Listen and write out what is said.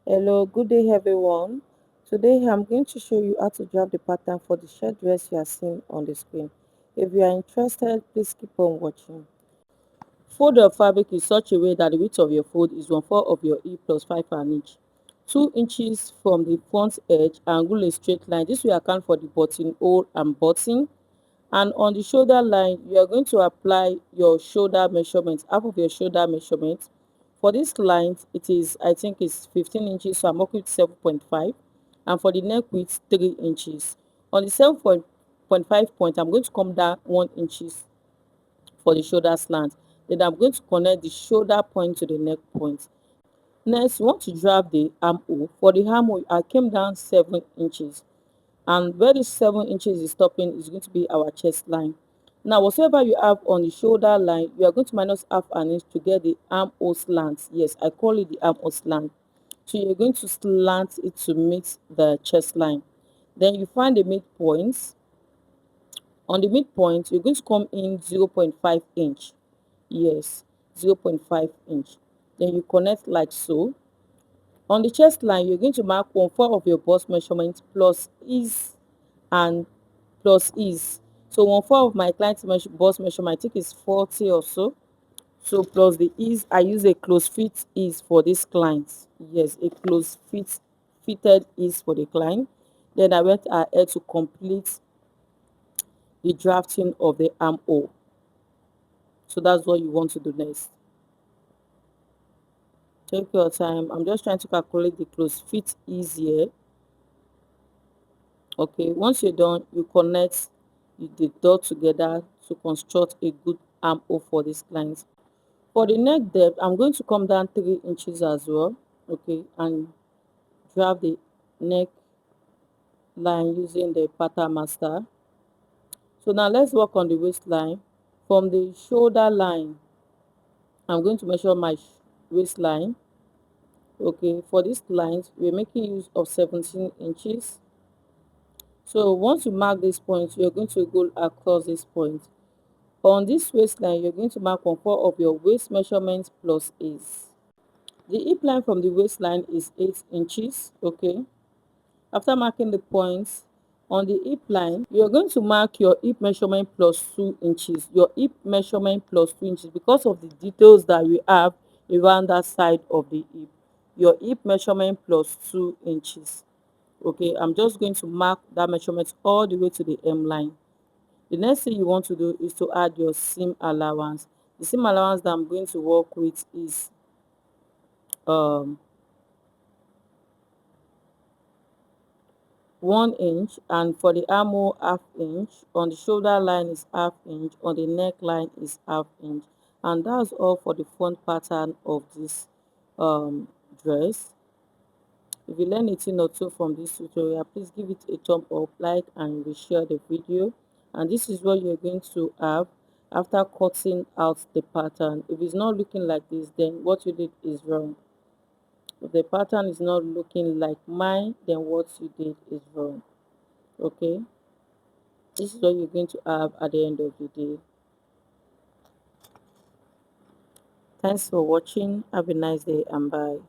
Hello, good day everyone. Today I'm going to show you how to draft the pattern for the shirt dress you are seeing on the screen. If you are interested, please keep on watching. Fold your fabric in such a way that the width of your fold is 1/4 of your hip plus 5 an inch. 2 inches from the front edge and rule a straight line. This will account for the buttonhole and button. And on the shoulder line, you are going to apply your shoulder measurement, half of your shoulder measurement. For this line, it is, I think it's 15 inches, so I'm working with 7.5. And for the neck width, 3 inches. On the 7.5 point, I'm going to come down 1 inches for the shoulder slant. Then I'm going to connect the shoulder point to the neck point. Next, you want to draft the armhole. For the armhole, I came down 7 inches. And where this 7 inches is stopping is going to be our chest line. Now, whatever you have on the shoulder line, you are going to minus half an inch to get the armhole slant. Yes, I call it the armhole slant. So you're going to slant it to meet the chest line. Then you find the midpoint. On the midpoint, you're going to come in 0.5 inch. Yes, 0.5 inch. Then you connect like so. On the chest line, you're going to mark 1/4 of your bust measurement plus ease and plus ease. So 1/4 of my client's bust measurement, I think is 40 or so. So plus the ease, I use a close fit ease for this client. Yes, a close fitted ease for the client. Then I went ahead to complete the drafting of the armhole. So that's what you want to do next. Take your time. I'm just trying to calculate the close fit ease here. Okay, once you're done, you connect the dot together to construct a good armhole for this client. For the neck depth, I'm going to come down 3 inches as well. Okay, and draft the neck line using the pattern master. So now let's work on the waistline. From the shoulder line, I'm going to measure my waistline. Okay, for this line, we're making use of 17 inches. So once you mark this point, you're going to go across this point. On this waistline, you're going to mark 1/4 of your waist measurement plus ease. The hip line from the waistline is 8 inches. Okay. After marking the points on the hip line, you're going to mark your hip measurement plus 2 inches. Your hip measurement plus 2 inches because of the details that we have around that side of the hip. Your hip measurement plus 2 inches. Okay, I'm just going to mark that measurement all the way to the hem line. The next thing you want to do is to add your seam allowance. The seam allowance that I'm going to work with is um 1 inch, and for the armhole 1/2 inch. On the shoulder line is 1/2 inch, on the neckline is 1/2 inch. And that's all for the front pattern of this dress. If you learn a thing or two from this tutorial, please give it a thumb up, like and reshare the video. And this is what you're going to have after cutting out the pattern. If it's not looking like this, then what you did is wrong. If the pattern is not looking like mine, then what you did is wrong. Okay, this is what you're going to have at the end of the day. Thanks for watching. Have a nice day and bye.